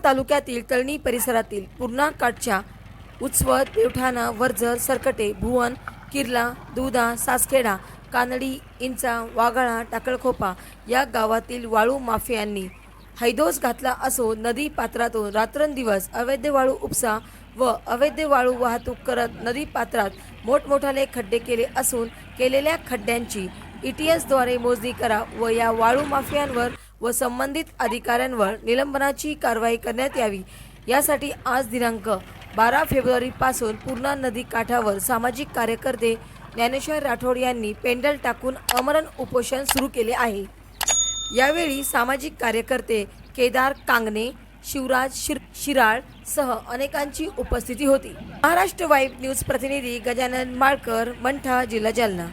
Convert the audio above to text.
तालुक्यातील तळणी परिसरातील पूर्णा काठच्या उच्वत, देवठाणा, वर्झर, सरकटे, भुवन, किर्ला, दुधा, सासखेडा, कानडी, इंचा, वाघाळा, टाकळखोपा या गावातील वाळू माफियांनी हैदोस घातला असो नदी पात्रातून रात्रंदिवस अवैध वाळू उपसा व अवैध वाळू वाहतूक करत नदी पात्रात मोठमोठाले खड्डे केले असून केलेल्या खड्ड्यांची ETSद्वारे मोजणी करा व या वाळू माफियांवर व संबंधित अधिकाऱ्यांवर निलंबनाची कारवाई करण्यात यावी। यासाठी आज दिनांक 12 फेब्रुवारी पासून पूर्णा नदी काठावर सामाजिक कार्यकर्ते ज्ञानेश्वर राठोड यांनी पेंडल टाकून आमरण उपोषण सुरू केले आहे। यावेळी सामाजिक कार्यकर्ते केदार कांगणे, शिवराज शिराळ सह अनेकांची उपस्थिती होती। महाराष्ट्र वाईब न्यूज प्रतिनिधी गजानन माळकर, मंठा, जिल्हा जालना।